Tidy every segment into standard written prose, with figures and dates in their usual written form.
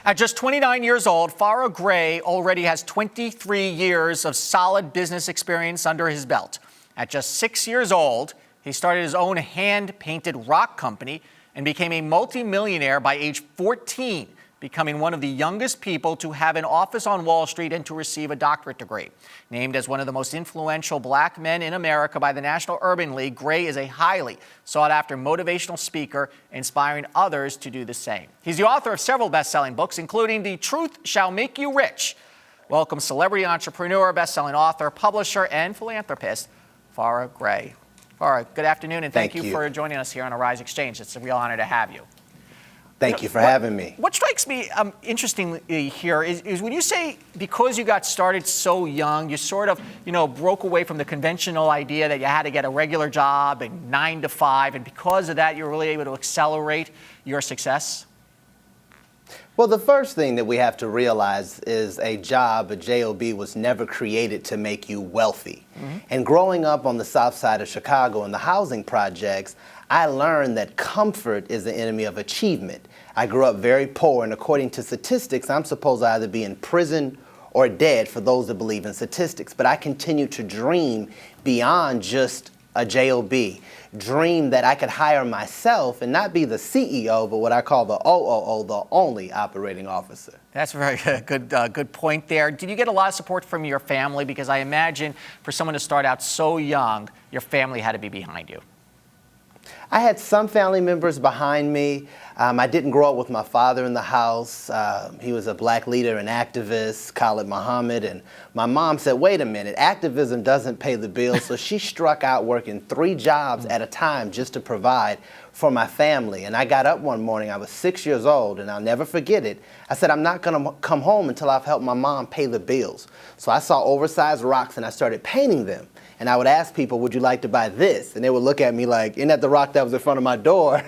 At just 29 years old, Farrah Gray already has 23 years of solid business experience under his belt. At just 6 years old, he started his own hand-painted rock company and became a multimillionaire by age 14, becoming one of the youngest people to have an office on Wall Street and to receive a doctorate degree. Named as one of the most influential black men in America by the National Urban League, Gray is a highly sought-after motivational speaker, inspiring others to do the same. He's the author of several best-selling books, including The Truth Shall Make You Rich. Welcome celebrity entrepreneur, best-selling author, publisher, and philanthropist, Farrah Gray. Farrah, good afternoon, and thank you for joining us here on Arise Exchange. It's a real honor to have you. Thank you for having me. What strikes me interestingly here is when you say because you got started so young, you sort of, broke away from the conventional idea that you had to get a regular job and 9 to 5, and because of that, you're really able to accelerate your success? Well, the first thing that we have to realize is a job, a job, was never created to make you wealthy. And growing up on the south side of Chicago in the housing projects, I learned that comfort is the enemy of achievement. I grew up very poor, and according to statistics, I'm supposed to either be in prison or dead for those that believe in statistics. But I continue to dream beyond just a job. Dream that I could hire myself and not be the CEO, but what I call the OOO, the only operating officer. That's a very good point there. Did you get a lot of support from your family? Because I imagine for someone to start out so young, your family had to be behind you. I had some family members behind me. I didn't grow up with my father in the house. He was a black leader and activist, Khalid Muhammad, and my mom said, wait a minute, activism doesn't pay the bills, so she struck out working 3 jobs at a time just to provide for my family. And I got up one morning, I was 6 years old, and I'll never forget it. I said, I'm not gonna come home until I've helped my mom pay the bills. So I saw oversized rocks and I started painting them. And I would ask people, would you like to buy this? And they would look at me like, isn't that the rock that was in front of my door?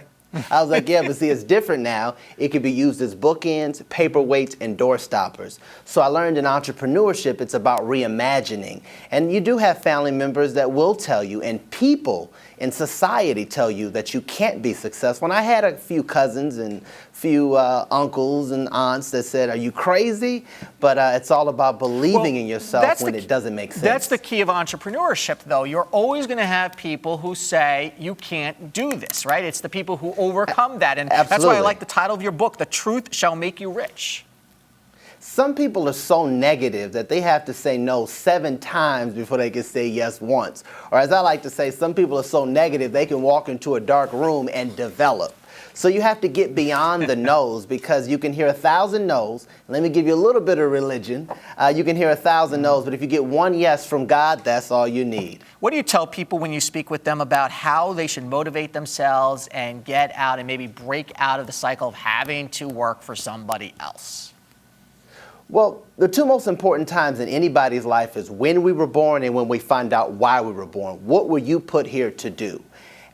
I was like, yeah, but see, it's different now. It could be used as bookends, paperweights, and door stoppers. So I learned in entrepreneurship, it's about reimagining. And you do have family members that will tell you, and people in society tell you that you can't be successful. And I had a few cousins and few uncles and aunts that said, are you crazy? But it's all about believing in yourself when it doesn't make sense. That's the key of entrepreneurship, though. You're always going to have people who say you can't do this, right? It's the people who overcome that. And Absolutely. That's why I like the title of your book, The Truth Shall Make You Rich. Some people are so negative that they have to say no 7 times before they can say yes once. Or as I like to say, some people are so negative they can walk into a dark room and develop. So you have to get beyond the no's, because you can hear 1,000 no's. Let me give you a little bit of religion. You can hear 1,000 no's, but if you get 1 yes from God, that's all you need. What do you tell people when you speak with them about how they should motivate themselves and get out and maybe break out of the cycle of having to work for somebody else? Well, the 2 most important times in anybody's life is when we were born and when we find out why we were born. What were you put here to do?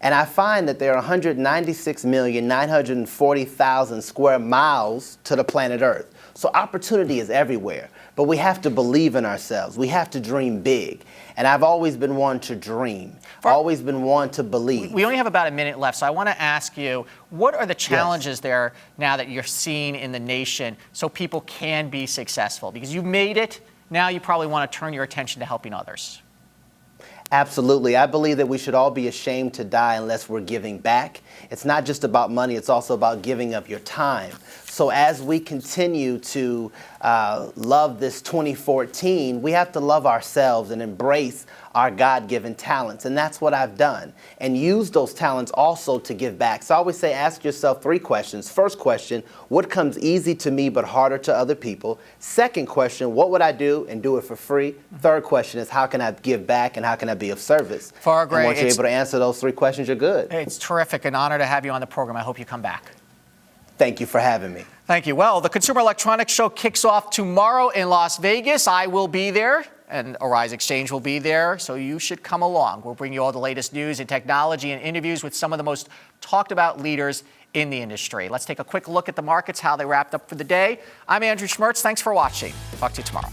And I find that there are 196,940,000 square miles to the planet Earth. So opportunity is everywhere, but we have to believe in ourselves. We have to dream big. And I've always been one to dream, always been one to believe. We only have about a minute left, so I want to ask you, what are the challenges there now that you're seeing in the nation so people can be successful? Because you've made it, now you probably want to turn your attention to helping others. Absolutely. I believe that we should all be ashamed to die unless we're giving back. It's not just about money, it's also about giving of your time. So as we continue to love this 2014, we have to love ourselves and embrace our God-given talents. And that's what I've done. And use those talents also to give back. So I always say, ask yourself 3 questions. First question, what comes easy to me but harder to other people? Second question, what would I do and do it for free? Third question is, how can I give back and how can I be of service? Farrah Gray, and once you're able to answer those 3 questions, you're good. It's terrific. An honor to have you on the program. I hope you come back. Thank you for having me. Thank you. Well, the Consumer Electronics Show kicks off tomorrow in Las Vegas. I will be there, and Arise Exchange will be there, so you should come along. We'll bring you all the latest news and technology and interviews with some of the most talked about leaders in the industry. Let's take a quick look at the markets, how they wrapped up for the day. I'm Andrew Schmertz. Thanks for watching. Talk to you tomorrow.